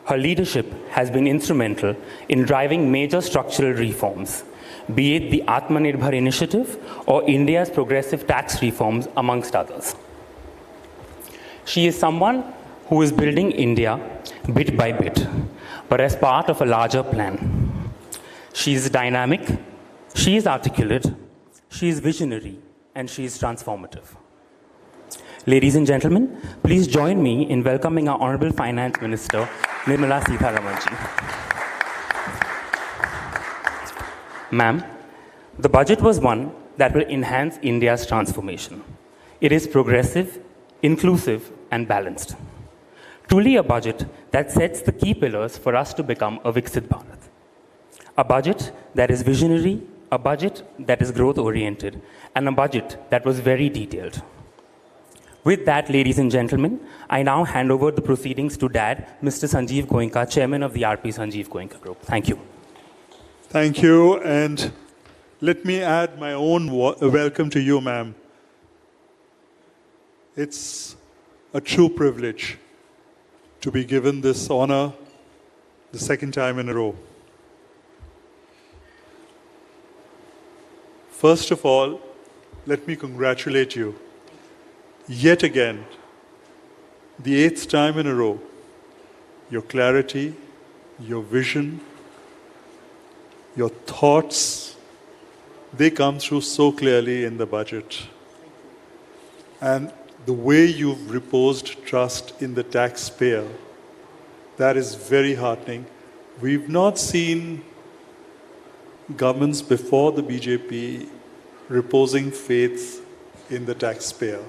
Her leadership has been instrumental in driving major structural reforms, be it the Atmanirbhar initiative or India's progressive tax reforms, amongst others. She is someone who is building India bit by bit, but as part of a larger plan. She is dynamic, she is articulate, she is visionary, and she is transformative. Ladies and gentlemen, please join me in welcoming our Honorable Finance Minister, Nirmala Sitharaman ji. Ma'am, the budget was one that will enhance India's transformation. It is progressive, inclusive, and balanced. Truly a budget that sets the key pillars for us to become a Viksit Bharat. A budget that is visionary, a budget that is growth-oriented, and a budget that was very detailed. With that, ladies and gentlemen, I now hand over the proceedings to Dad, Mr. Sanjiv Goenka, Chairman of the RP Sanjiv Goenka Group. Thank you. Thank you, and let me add my own welcome to you, ma'am. It's a true privilege to be given this honor the second time in a row. First of all, let me congratulate you. Yet again, the 8th time in a row, your clarity, your vision, your thoughts, they come through so clearly in the budget. And the way you've reposed trust in the taxpayer, that is very heartening. We've not seen governments before the BJP reposing faith in the taxpayer.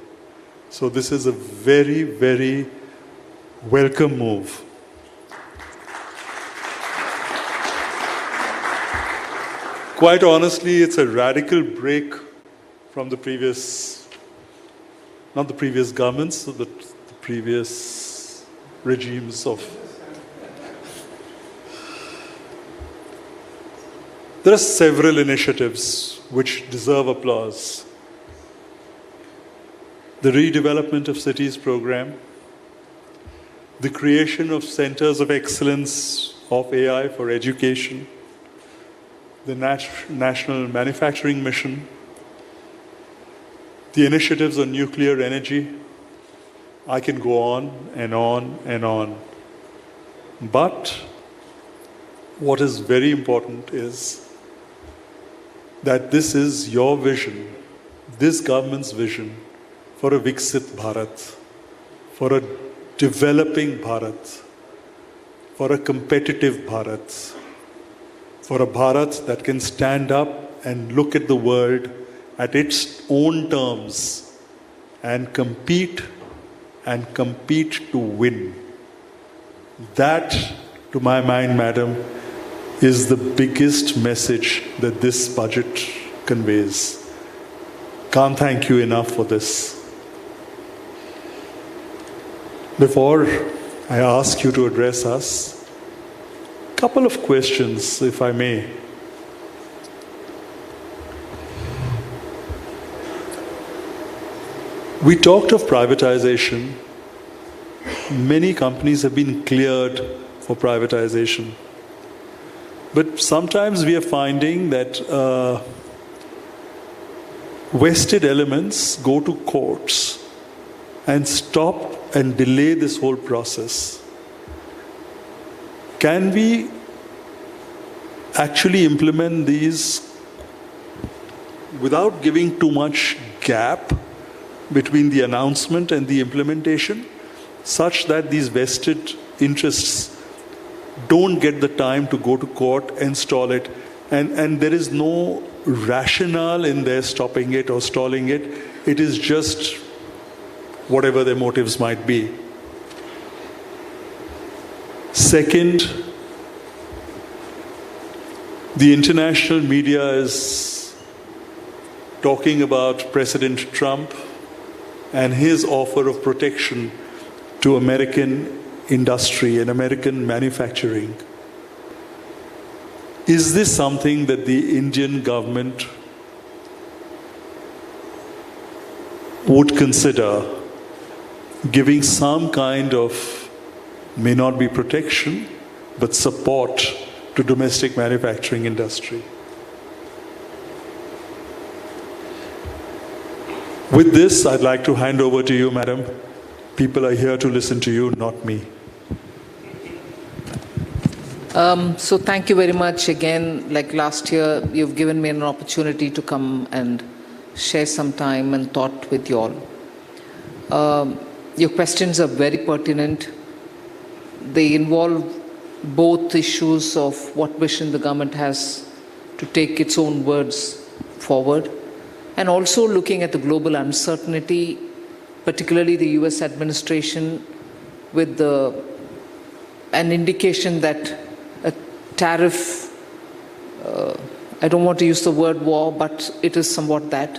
So this is a very, very welcome move. Quite honestly, it's a radical break from the previous, not the previous governments, but the previous regimes of. There are several initiatives which deserve applause. The redevelopment of cities program, the creation of centers of excellence of AI for education, the National Manufacturing Mission, the initiatives on nuclear energy. I can go on and on and on. But what is very important is that this is your vision, this government's vision for a Viksit Bharat, for a developing Bharat, for a competitive Bharat, for a Bharat that can stand up and look at the world at its own terms and compete to win. That, to my mind, madam, is the biggest message that this budget conveys. Can't thank you enough for this. Before I ask you to address us, a couple of questions, if I may. We talked of privatization. Many companies have been cleared for privatization. But sometimes we are finding that vested elements go to courts and stop and delay this whole process. Can we actually implement these without giving too much gap between the announcement and the implementation, such that these vested interests don't get the time to go to court and stall it, and there is no rationale in there stopping it or stalling it. It is just whatever their motives might be. Second, the international media is talking about President Trump and his offer of protection to American industry and American manufacturing. Is this something that the Indian government would consider, giving some kind of may not be protection, but support to domestic manufacturing industry. With this, I'd like to hand over to you, Madam. People are here to listen to you, not me. So thank you very much again. Like last year, you've given me an opportunity to come and share some time and thought with you all. Your questions are very pertinent. They involve both issues of what vision the government has to take its own words forward, and also looking at the global uncertainty, particularly the US administration, with an indication that a tariff, I don't want to use the word war, but it is somewhat that.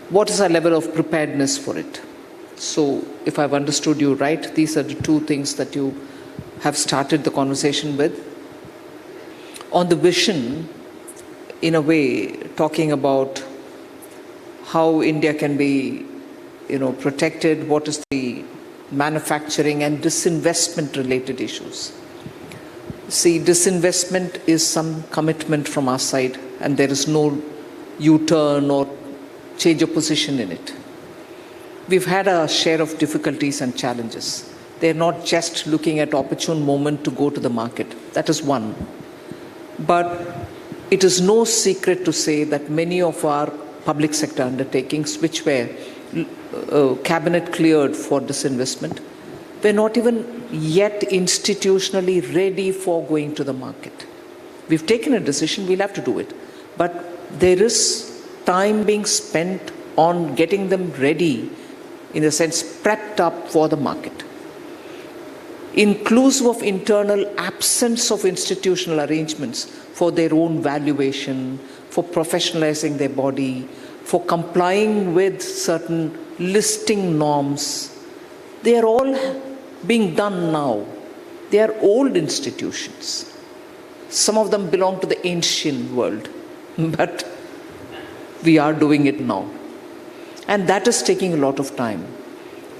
What is our level of preparedness for it? So if I've understood you right, these are the two things that you have started the conversation with. On the vision, in a way, talking about how India can be, protected, what is the manufacturing and disinvestment related issues. See, disinvestment is some commitment from our side, and there is no U-turn or change of position in it. We've had a share of difficulties and challenges. They're not just looking at opportune moment to go to the market. That is one. But it is no secret to say that many of our public sector undertakings, which were cabinet cleared for disinvestment, were not even yet institutionally ready for going to the market. We've taken a decision, we'll have to do it. But there is time being spent on getting them ready, in a sense, prepped up for the market. Inclusive of internal absence of institutional arrangements for their own valuation, for professionalizing their body, for complying with certain listing norms. They are all being done now. They are old institutions. Some of them belong to the ancient world, but we are doing it now. And that is taking a lot of time.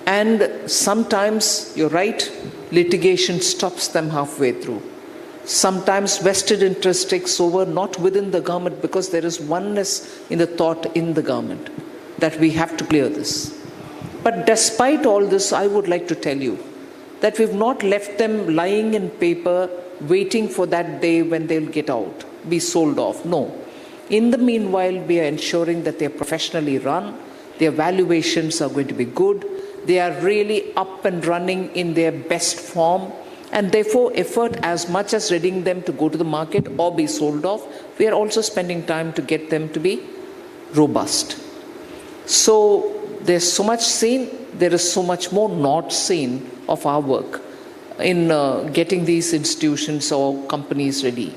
And sometimes, you're right, litigation stops them halfway through. Sometimes vested interest takes over, not within the government, because there is oneness in the thought in the government that we have to clear this. But despite all this, I would like to tell you that we've not left them lying in paper, waiting for that day when they'll get out, be sold off. No. In the meanwhile, we are ensuring that they're professionally run, their valuations are going to be good, they are really up and running in their best form, and therefore effort as much as readying them to go to the market or be sold off, we are also spending time to get them to be robust. So there's so much seen, there is so much more not seen of our work in getting these institutions or companies ready.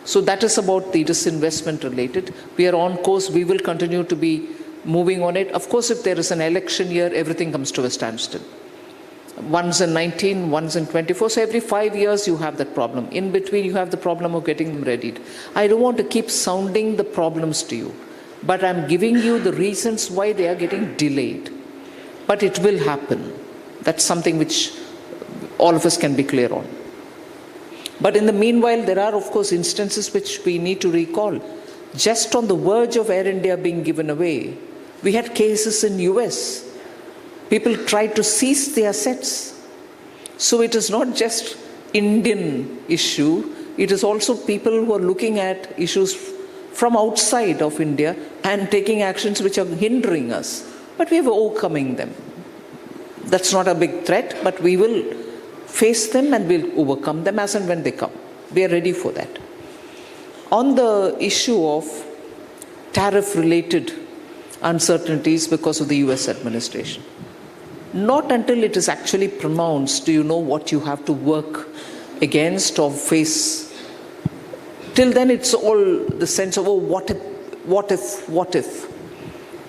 So that is about the disinvestment related. We are on course, we will continue to be moving on it. Of course, if there is an election year, everything comes to a standstill. Once in 19, once in 24. So every 5 years you have that problem. In between you have the problem of getting them readied. I don't want to keep sounding the problems to you, but I'm giving you the reasons why they are getting delayed. But it will happen. That's something which all of us can be clear on. But in the meanwhile, there are of course instances which we need to recall. Just on the verge of Air India being given away, we had cases in US. People tried to seize the assets. So it is not just Indian issue, it is also people who are looking at issues from outside of India and taking actions which are hindering us. But we are overcoming them. That's not a big threat, but we will face them and we'll overcome them as and when they come. We are ready for that. On the issue of tariff-related uncertainties because of the US administration, not until it is actually pronounced do you know what you have to work against or face. Till then it's all the sense of, oh, what if?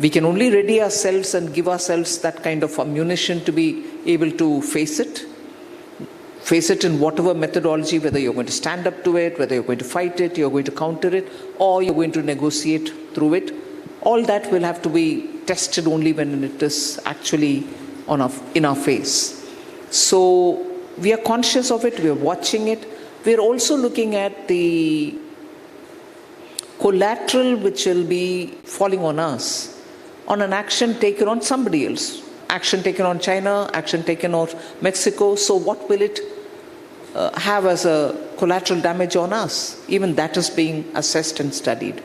We can only ready ourselves and give ourselves that kind of ammunition to be able to face it. Face it in whatever methodology, whether you're going to stand up to it, whether you're going to fight it, you're going to counter it, or you're going to negotiate through it. All that will have to be tested only when it is actually in our face. So we are conscious of it, we are watching it. We are also looking at the collateral which will be falling on us on an action taken on somebody else. Action taken on China, action taken on Mexico. So what will it have as a collateral damage on us? Even that is being assessed and studied.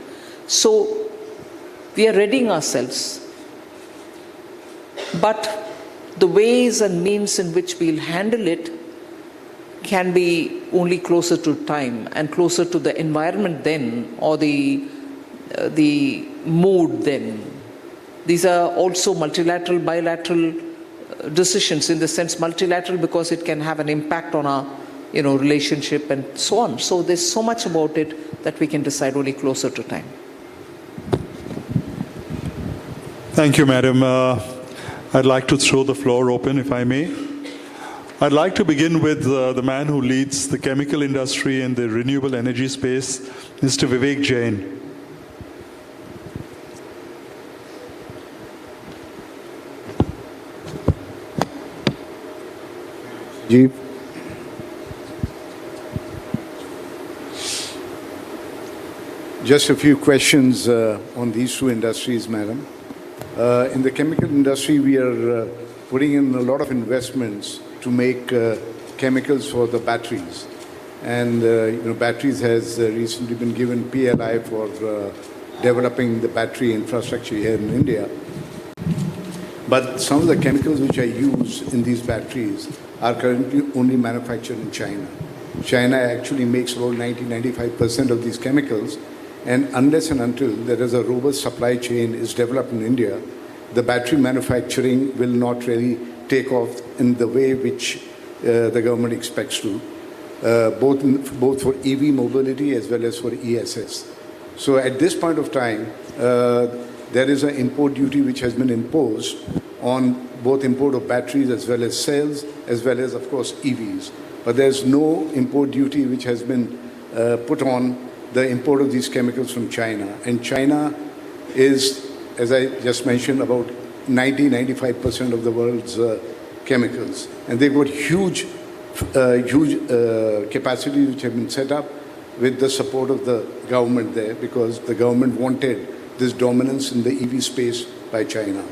So we are readying ourselves. But the ways and means in which we'll handle it can be only closer to time and closer to the environment then, or the mood then. These are also multilateral, bilateral decisions, in the sense multilateral because it can have an impact on our relationship and so on. So there's so much about it that we can decide only closer to time. Thank you, Madam. I'd like to throw the floor open, if I may. I'd like to begin with the man who leads the chemical industry and the renewable energy space, Mr. Vivek Jain. Sanjiv. Just a few questions on these two industries, madam. In the chemical industry, we are putting in a lot of investments to make chemicals for the batteries. And batteries has recently been given PLI for developing the battery infrastructure here in India. But some of the chemicals which are used in these batteries are currently only manufactured in China. China actually makes about 90-95% of these chemicals, and unless and until there is a robust supply chain is developed in India, the battery manufacturing will not really take off in the way which the government expects to, both for EV mobility as well as for ESS. So at this point of time, there is an import duty which has been imposed on both import of batteries as well as cells, as well as, of course, EVs. But there's no import duty which has been put on the import of these chemicals from China. And China is, as I just mentioned, about 90-95% of the world's chemicals. And they've got huge capacities which have been set up with the support of the government there, because the government wanted this dominance in the EV space by China.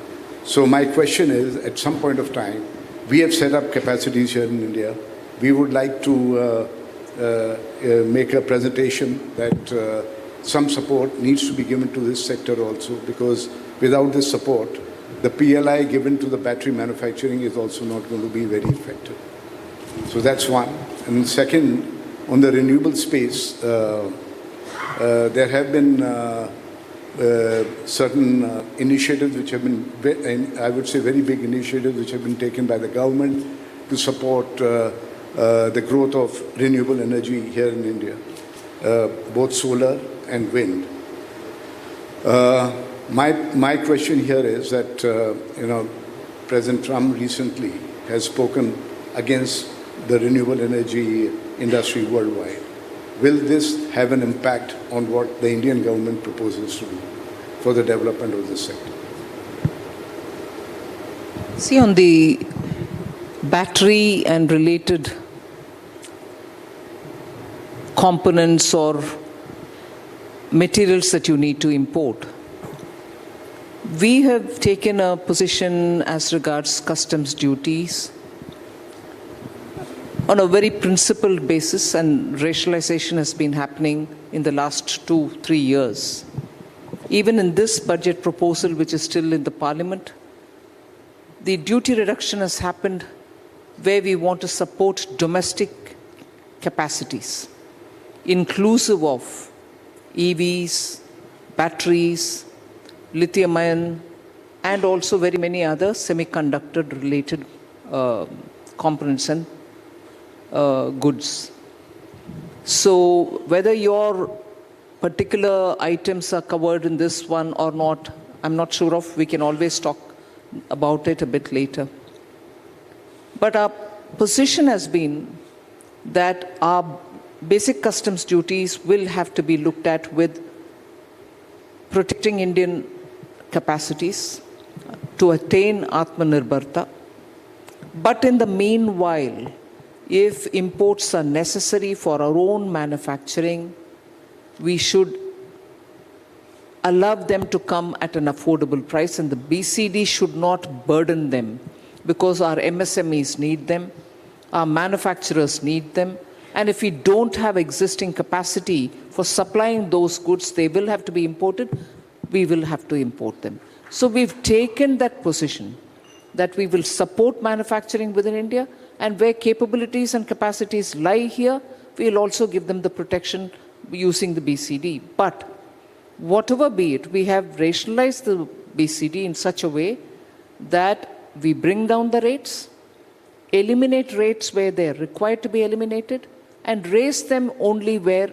So my question is, at some point of time, we have set up capacities here in India. We would like to make a presentation that some support needs to be given to this sector also, because without this support, the PLI given to the battery manufacturing is also not going to be very effective. So that's one. And second, on the renewable space, there have been certain initiatives which have been, I would say very big initiatives which have been taken by the government to support the growth of renewable energy here in India, both solar and wind. My question here is that, President Trump recently has spoken against the renewable energy industry worldwide. Will this have an impact on what the Indian government proposes to do for the development of this sector? See, on the battery and related components or materials that you need to import, we have taken a position as regards customs duties on a very principled basis, and rationalization has been happening in the last 2-3 years. Even in this budget proposal, which is still in the Parliament, the duty reduction has happened where we want to support domestic capacities, inclusive of EVs, batteries, lithium-ion, and also very many other semiconductor-related components and goods. So whether your particular items are covered in this one or not, I'm not sure of. We can always talk about it a bit later. But our position has been that our basic customs duties will have to be looked at with protecting Indian capacities to attain Atmanirbharta, But in the meanwhile, if imports are necessary for our own manufacturing, we should allow them to come at an affordable price, and the BCD should not burden them, because our MSMEs need them, our manufacturers need them, and if we don't have existing capacity for supplying those goods, they will have to be imported, we will have to import them. So we've taken that position that we will support manufacturing within India, and where capabilities and capacities lie here, we'll also give them the protection using the BCD. But whatever be it, we have rationalized the BCD in such a way that we bring down the rates, eliminate rates where they are required to be eliminated, and raise them only where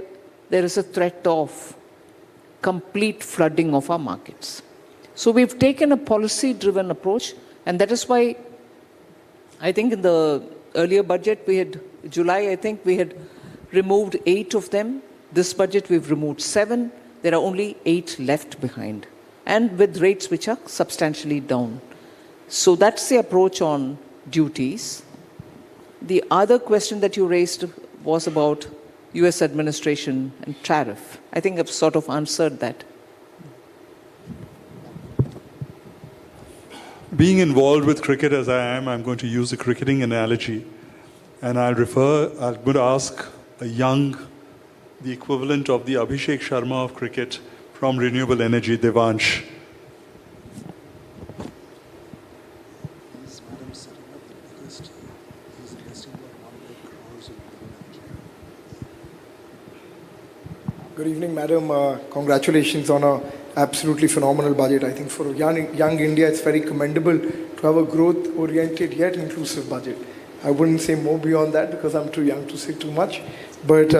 there is a threat of complete flooding of our markets. So we've taken a policy-driven approach, and that is why I think in the earlier budget we had, July, I think we had removed 8 of them. This budget we've removed 7. There are only 8 left behind, and with rates which are substantially down. So that's the approach on duties. The other question that you raised was about US administration and tariff. I think I've sort of answered that. Being involved with cricket as I am, I'm going to use a cricketing analogy. And I'm going to ask a young, the equivalent of the Abhishek Sharma of cricket from renewable energy, Devansh. Good evening, Madam. Congratulations on an absolutely phenomenal budget. I think for young India, it's very commendable to have a growth-oriented yet inclusive budget. I wouldn't say more beyond that because I'm too young to say too much. But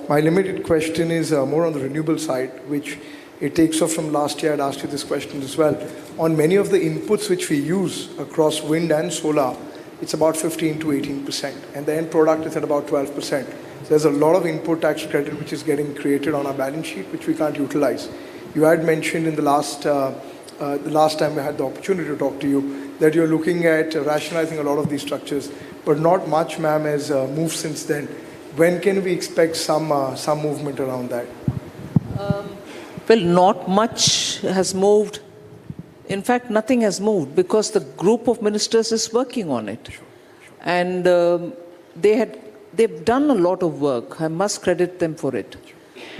my limited question is more on the renewable side, which it takes off from last year. I'd asked you this question as well. On many of the inputs which we use across wind and solar, it's about 15 to 18%, and the end product is at about 12%. So there's a lot of input tax credit which is getting created on our balance sheet, which we can't utilize. You had mentioned in the last time I had the opportunity to talk to you that you're looking at rationalizing a lot of these structures, but not much, ma'am, has moved since then. When can we expect some movement around that? Well, not much has moved. In fact, nothing has moved because the group of ministers is working on it. Sure. And they've done a lot of work. I must credit them for it.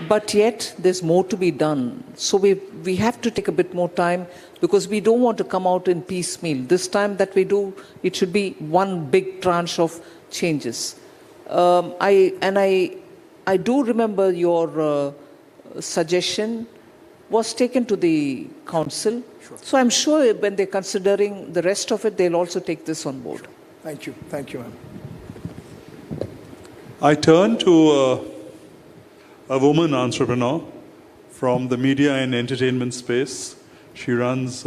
But yet, there's more to be done. So we have to take a bit more time because we don't want to come out in piecemeal. This time that we do, it should be one big tranche of changes. I do remember your suggestion was taken to the council. Sure. So I'm sure when they're considering the rest of it, they'll also take this on board. Thank you. Thank you, ma'am. I turn to a woman entrepreneur from the media and entertainment space. She runs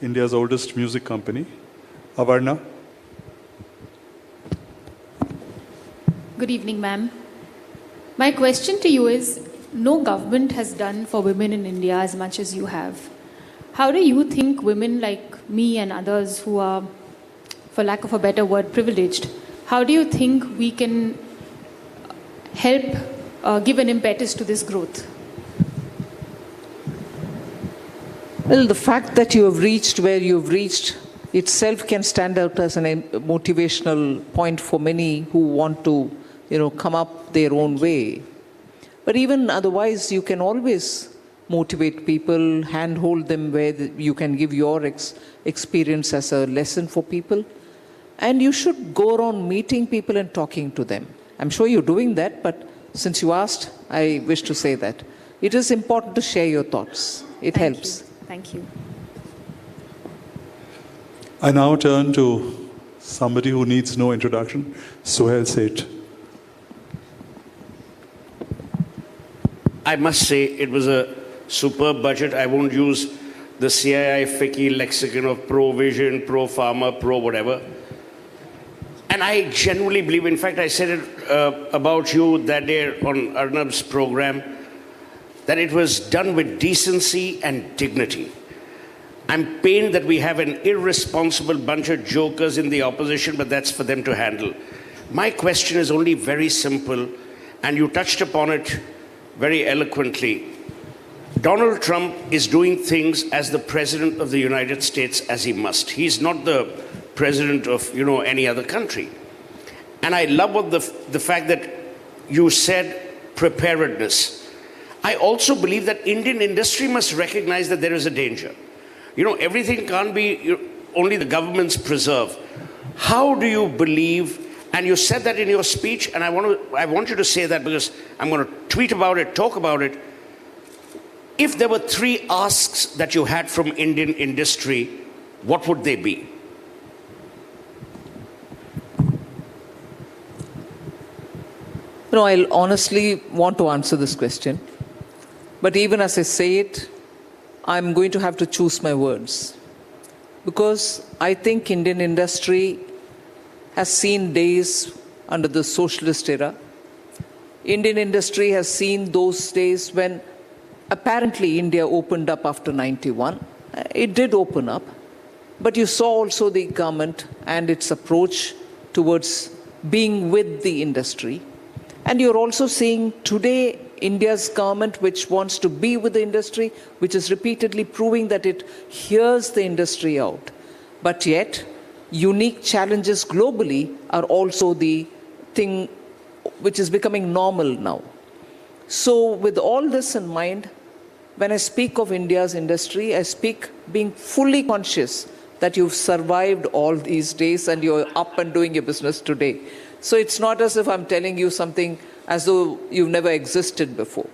India's oldest music company, Avarna. Good evening, ma'am. My question to you is, no government has done for women in India as much as you have. How do you think women like me and others who are, for lack of a better word, privileged, how do you think we can help give an impetus to this growth? Well, the fact that you have reached where you've reached itself can stand out as a motivational point for many who want to, come up their own way. But even otherwise, you can always motivate people, handhold them where you can give your experience as a lesson for people. And you should go around meeting people and talking to them. I'm sure you're doing that, but since you asked, I wish to say that. It is important to share your thoughts. It helps. Thank you. I now turn to somebody who needs no introduction, Sohail Seth. I must say it was a superb budget. I won't use the CII FICCI lexicon of pro-vision, pro-farmer, pro-whatever. And I genuinely believe, in fact, I said it about you that day on Arnab's program, that it was done with decency and dignity. I'm pained that we have an irresponsible bunch of jokers in the opposition, but that's for them to handle. My question is only very simple, and you touched upon it very eloquently. Donald Trump is doing things as the President of the United States as he must. He's not the President of, any other country. And I love what the fact that you said preparedness. I also believe that Indian industry must recognize that there is a danger. Everything can't be only the government's preserve. How do you believe, and you said that in your speech, and I want you to say that because I'm going to tweet about it, talk about it. If there were 3 asks that you had from Indian industry, what would they be? I'll honestly want to answer this question. But even as I say it, I'm going to have to choose my words. Because I think Indian industry has seen days under the socialist era. Indian industry has seen those days when apparently India opened up after 91. It did open up. But you saw also the government and its approach towards being with the industry. And you're also seeing today India's government, which wants to be with the industry, which is repeatedly proving that it hears the industry out. But yet, unique challenges globally are also the thing which is becoming normal now. So with all this in mind, when I speak of India's industry, I speak being fully conscious that you've survived all these days and you're up and doing your business today. So it's not as if I'm telling you something as though you've never existed before.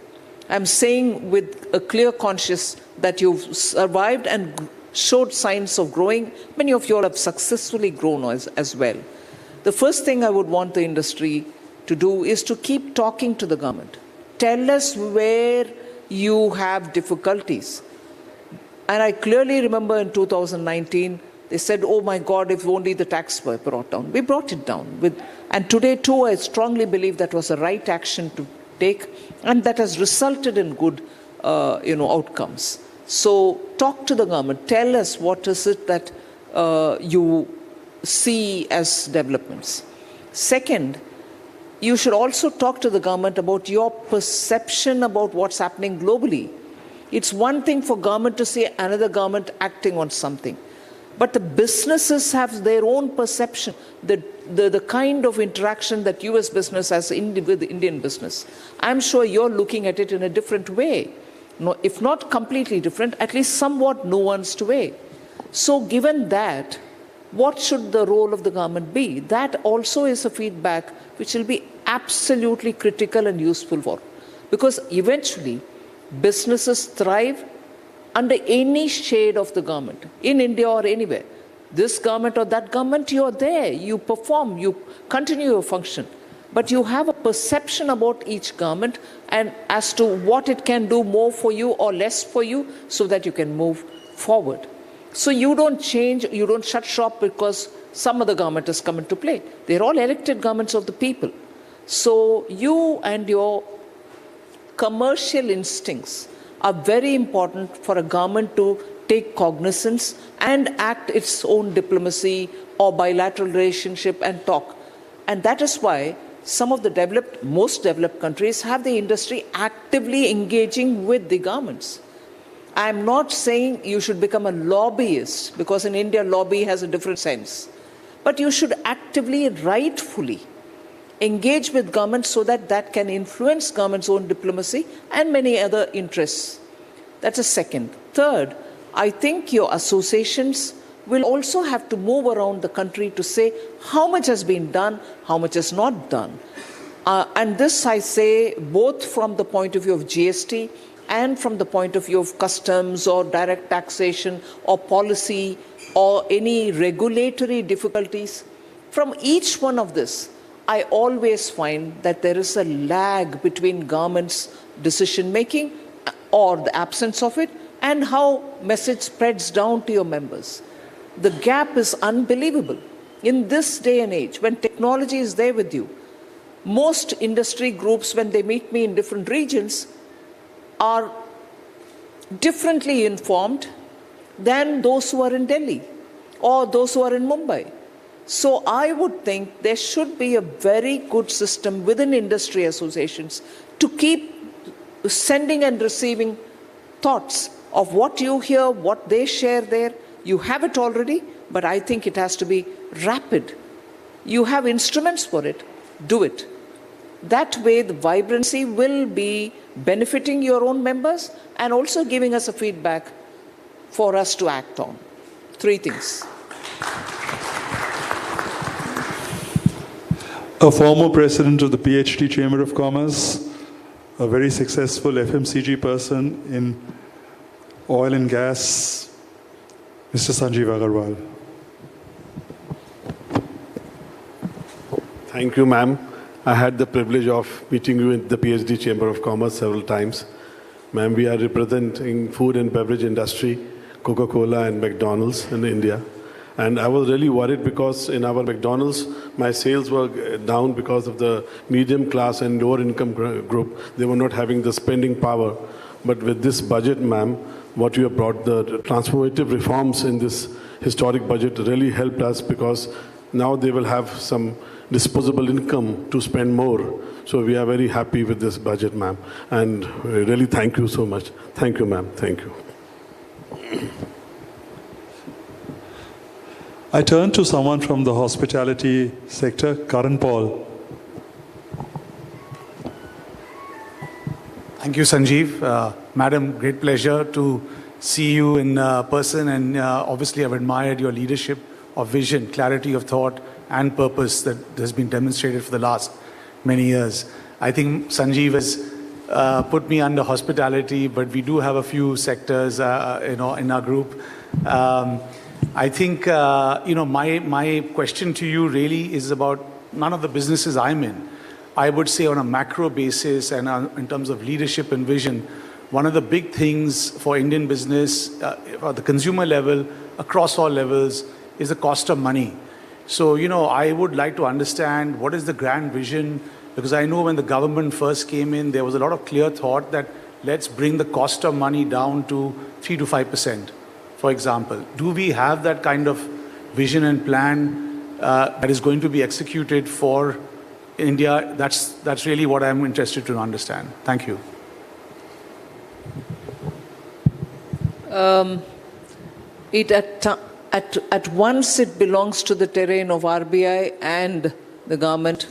I'm saying with a clear conscience that you've survived and showed signs of growing. Many of you all have successfully grown as well. The first thing I would want the industry to do is to keep talking to the government. Tell us where you have difficulties. And I clearly remember in 2019, they said, oh my God, if only the tax were brought down. We brought it down. And today too, I strongly believe that was the right action to take, and that has resulted in good outcomes. So talk to the government. Tell us what is it that you see as developments. Second, you should also talk to the government about your perception about what's happening globally. It's one thing for government to say another government acting on something. But the businesses have their own perception, the kind of interaction that US business has with Indian business. I'm sure you're looking at it in a different way. No, if not completely different, at least somewhat nuanced way. So given that, what should the role of the government be? That also is a feedback which will be absolutely critical and useful for. Because eventually, businesses thrive under any shade of the government, in India or anywhere. This government or that government, you're there, you perform, you continue your function. But you have a perception about each government and as to what it can do more for you or less for you so that you can move forward. So you don't change, you don't shut shop because some other government has come into play. They're all elected governments of the people. So you and your commercial instincts are very important for a government to take cognizance and act its own diplomacy or bilateral relationship and talk. And that is why some of the most developed countries have the industry actively engaging with the governments. I'm not saying you should become a lobbyist, because in India lobby has a different sense. But you should actively, rightfully engage with government so that that can influence government's own diplomacy and many other interests. That's a second. Third, I think your associations will also have to move around the country to say how much has been done, how much is not done. And this I say both from the point of view of GST and from the point of view of customs or direct taxation or policy or any regulatory difficulties. From each one of this, I always find that there is a lag between government's decision making or the absence of it and how message spreads down to your members. The gap is unbelievable. In this day and age, when technology is there with you, most industry groups, when they meet me in different regions, are differently informed than those who are in Delhi or those who are in Mumbai. So I would think there should be a very good system within industry associations to keep sending and receiving thoughts of what you hear, what they share there. You have it already, but I think it has to be rapid. You have instruments for it, do it. That way the vibrancy will be benefiting your own members and also giving us a feedback for us to act on. 3 things. A former president of the PhD Chamber of Commerce, a very successful FMCG person in oil and gas, Mr. Sanjiv Agarwal. Thank you, ma'am. I had the privilege of meeting you in the PhD Chamber of Commerce several times. Ma'am, we are representing food and beverage industry, Coca-Cola and McDonald's in India. And I was really worried because in our McDonald's, my sales were down because of the medium class and lower income group. They were not having the spending power. But with this budget, ma'am, what you have brought, the transformative reforms in this historic budget really helped us because now they will have some disposable income to spend more. So we are very happy with this budget, ma'am. And really thank you so much. Thank you, ma'am. Thank you. I turn to someone from the hospitality sector, Karan Paul. Thank you, Sanjiv. Madam, great pleasure to see you in person, and obviously I've admired your leadership of vision, clarity of thought and purpose that has been demonstrated for the last many years. I think Sanjiv has put me under hospitality, but we do have a few sectors in our group. I think my question to you really is about none of the businesses I'm in. I would say on a macro basis and in terms of leadership and vision, one of the big things for Indian business at the consumer level, across all levels, is the cost of money. So, I would like to understand what is the grand vision, because I know when the government first came in, there was a lot of clear thought that let's bring the cost of money down to 3 to 5%, for example. Do we have that kind of vision and plan that is going to be executed for India? That's really what I'm interested to understand. Thank you. At once it belongs to the terrain of RBI and the government.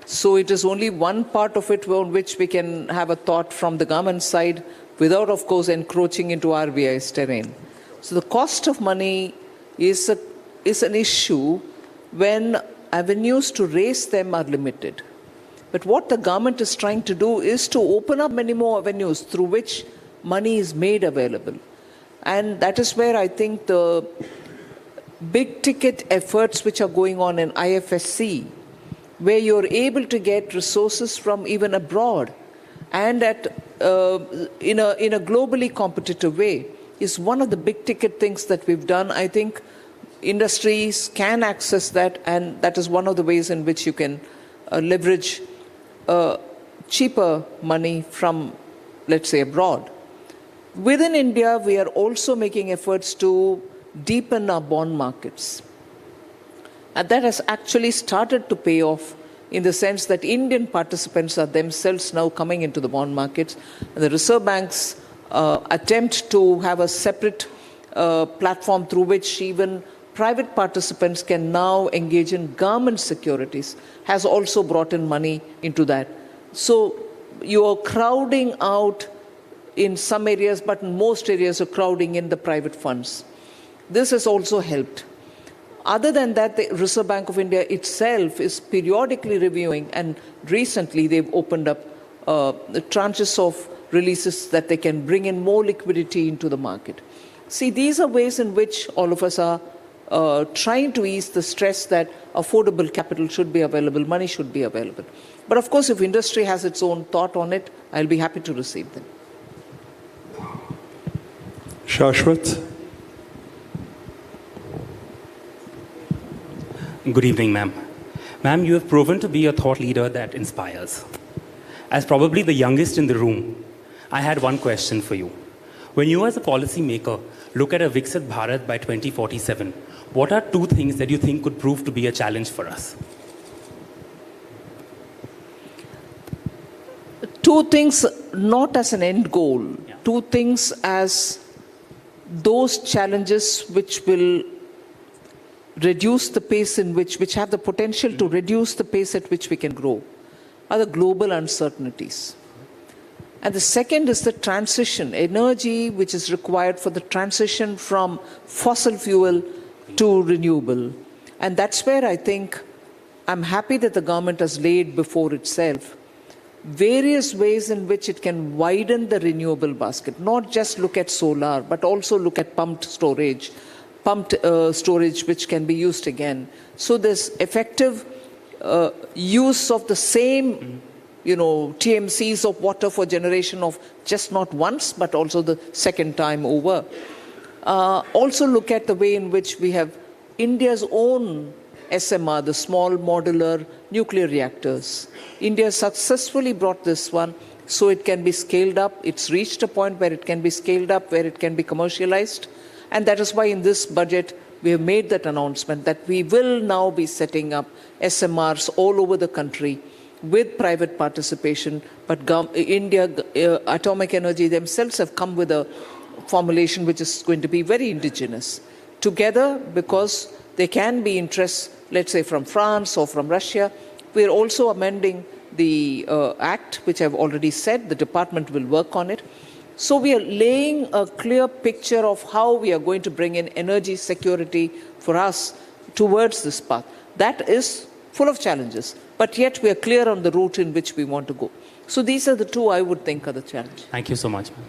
So it is only one part of it on which we can have a thought from the government side without, of course, encroaching into RBI's terrain. So the cost of money is an issue when avenues to raise them are limited. But what the government is trying to do is to open up many more avenues through which money is made available. And that is where I think the big ticket efforts which are going on in IFSC, where you're able to get resources from even abroad and in a globally competitive way, is one of the big ticket things that we've done. I think industries can access that, and that is one of the ways in which you can leverage cheaper money from, let's say, abroad. Within India, we are also making efforts to deepen our bond markets. And that has actually started to pay off in the sense that Indian participants are themselves now coming into the bond markets. And the Reserve Bank's attempt to have a separate platform through which even private participants can now engage in government securities has also brought in money into that. So you are crowding out in some areas, but in most areas are crowding in the private funds. This has also helped. Other than that, the Reserve Bank of India itself is periodically reviewing, and recently they've opened up the tranches of releases that they can bring in more liquidity into the market. See, these are ways in which all of us are trying to ease the stress that affordable capital should be available, money should be available. But of course, if industry has its own thought on it, I'll be happy to receive them. Shashwat. Good evening, ma'am. Ma'am, you have proven to be a thought leader that inspires. As probably the youngest in the room, I had one question for you. When you as a policymaker look at a Viksit Bharat by 2047, what are two things that you think could prove to be a challenge for us? Two things, not as an end goal, two things as those challenges which will reduce the pace in which have the potential to reduce the pace at which we can grow, are the global uncertainties. And the second is the transition, energy which is required for the transition from fossil fuel to renewable. And that's where I think I'm happy that the government has laid before itself various ways in which it can widen the renewable basket, not just look at solar, but also look at pumped storage which can be used again. So there's effective use of the same TMCs of water for generation of just not once, but also the second time over. Also look at the way in which we have India's own SMR, the small modular nuclear reactors. India successfully brought this one so it can be scaled up. It's reached a point where it can be scaled up, where it can be commercialized. And that is why in this budget, we have made that announcement that we will now be setting up SMRs all over the country with private participation. But India, Atomic Energy themselves have come with a formulation which is going to be very indigenous. Together, because there can be interests, let's say from France or from Russia, we are also amending the Act, which I've already said. The department will work on it. So we are laying a clear picture of how we are going to bring in energy security for us towards this path. That is full of challenges, but yet we are clear on the route in which we want to go. So these are the two I would think are the challenges. Thank you so much, ma'am.